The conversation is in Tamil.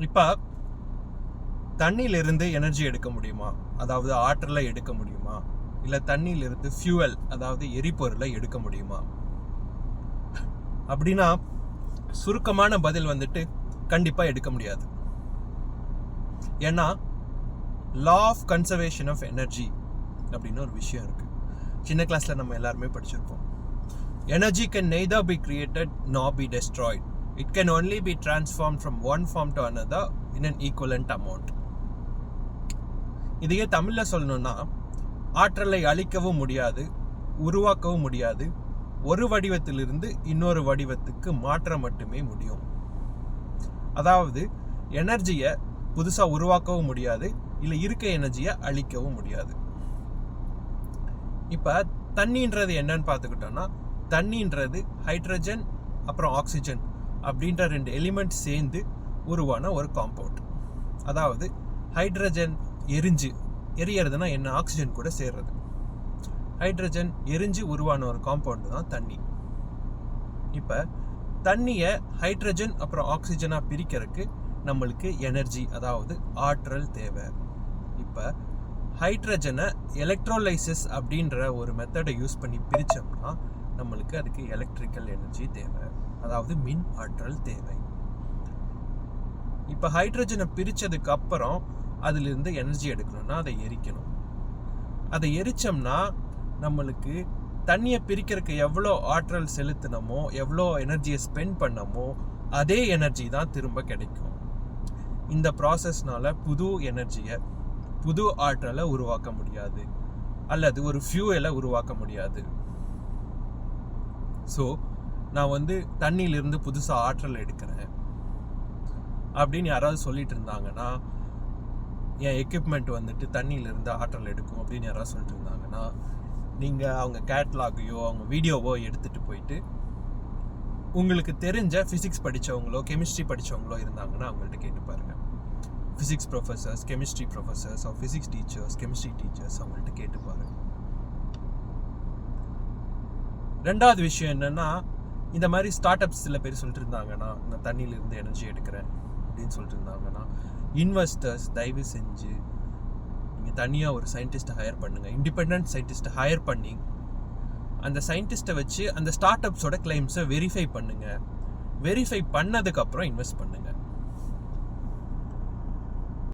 இப்போ தண்ணியிலிருந்து எனர்ஜி எடுக்க முடியுமா, அதாவது ஆற்றலை எடுக்க முடியுமா, இல்லை தண்ணியிலிருந்து ஃபியூவல் அதாவது எரிபொருளை எடுக்க முடியுமா அப்படின்னா சுருக்கமான பதில் வந்துட்டு கண்டிப்பாக எடுக்க முடியாது. ஏன்னா law of conservation of energy அப்படின்னு ஒரு விஷயம் இருக்கு. சின்ன கிளாஸ்ல நம்ம எல்லாருமே படிச்சிருப்போம். Energy can neither be created nor be destroyed. It can only be transformed from one form to another in an equivalent amount. இதையே தமிழில் சொல்லணும்னா, ஆற்றலை அழிக்கவும் முடியாது, உருவாக்கவும் முடியாது, ஒரு வடிவத்திலிருந்து இன்னொரு வடிவத்துக்கு மாற்ற மட்டுமே முடியும். அதாவது எனர்ஜியை புதுசாக உருவாக்கவும் முடியாது, இல்லை இருக்க எனர்ஜியை அழிக்கவும் முடியாது. இப்போ தண்ணின்றது என்னன்னு பார்த்துக்கிட்டோம்னா, தண்ணின்றது ஹைட்ரஜன் அப்புறம் ஆக்சிஜன் அப்படின்ற 2 எலிமெண்ட் சேர்ந்து உருவான ஒரு காம்பவுண்ட். அதாவது ஹைட்ரஜன் எரியறதுன்னா என்ன, ஆக்சிஜன் கூட சேர்றது. ஹைட்ரஜன் எரிஞ்சு உருவான ஒரு காம்பவுண்ட் தான் தண்ணி. இப்போ தண்ணியை ஹைட்ரஜன் அப்புறம் ஆக்சிஜனாக பிரிக்கிறதுக்கு நம்மளுக்கு எனர்ஜி அதாவது ஆற்றல் தேவை. இப்போ ஹைட்ரஜனை எலக்ட்ரோலைசிஸ் அப்படின்ற ஒரு மெத்தடை யூஸ் பண்ணி பிரித்தோம்னா நம்மளுக்கு அதுக்கு எலக்ட்ரிக்கல் எனர்ஜி தேவை, அதாவது மின் ஆற்றல் தேவை. இப்போ ஹைட்ரஜனை பிரித்ததுக்கு அப்புறம் அதிலிருந்து எனர்ஜி எடுக்கணும்னா அதை எரிக்கணும். அதை எரிச்சோம்னா நம்மளுக்கு தண்ணியை பிரிக்கிறதுக்கு எவ்வளோ ஆற்றல் செலுத்தினமோ, எவ்வளோ எனர்ஜியை ஸ்பெண்ட் பண்ணமோ அதே எனர்ஜி தான் திரும்ப கிடைக்கும். இந்த ப்ராசஸ்னால புது எனர்ஜியை, புது ஆற்றலை உருவாக்க முடியாது, அல்லது ஒரு ஃபியூவலை உருவாக்க முடியாது. ஸோ நான் தண்ணியிலிருந்து புதுசாக ஆற்றல் எடுக்கிறேன் அப்படின்னு யாராவது சொல்லிட்டு இருந்தாங்கன்னா, என் எக்யூப்மெண்ட் தண்ணியிலிருந்து ஆற்றல் எடுக்கும் அப்படின்னு யாராவது சொல்லிட்டு இருந்தாங்கன்னா, நீங்கள் அவங்க கேட்லாகையோ அவங்க வீடியோவோ எடுத்துகிட்டு போயிட்டு உங்களுக்கு தெரிஞ்ச ஃபிசிக்ஸ் படித்தவங்களோ கெமிஸ்ட்ரி படித்தவங்களோ இருந்தாங்கன்னா அவங்கள்ட்ட கேட்டு பாருங்கள். Physics professors, chemistry professors, physics teachers, chemistry teachers அவங்கள்ட்ட கேட்டு பாருங்கள். ரெண்டாவது விஷயம் என்னென்னா, இந்த மாதிரி ஸ்டார்ட் அப்ஸ் சில பேர் சொல்லிட்டு இருந்தாங்கன்னா, நான் தண்ணியிலிருந்து எனர்ஜி எடுக்கிறேன் அப்படின்னு சொல்லிட்டு இருந்தாங்கன்னா, இன்வெஸ்டர்ஸ் தயவு செஞ்சு நீங்கள் தனியாக ஒரு சயின்டிஸ்ட்டை ஹையர் பண்ணுங்கள். இண்டிபெண்ட் சயின்டிஸ்ட்டை ஹையர் பண்ணி அந்த சயின்டிஸ்ட்டை வச்சு அந்த ஸ்டார்ட் அப்ஸோட கிளைம்ஸை வெரிஃபை பண்ணுங்கள். வெரிஃபை பண்ணதுக்கப்புறம் இன்வெஸ்ட் பண்ணுங்கள்.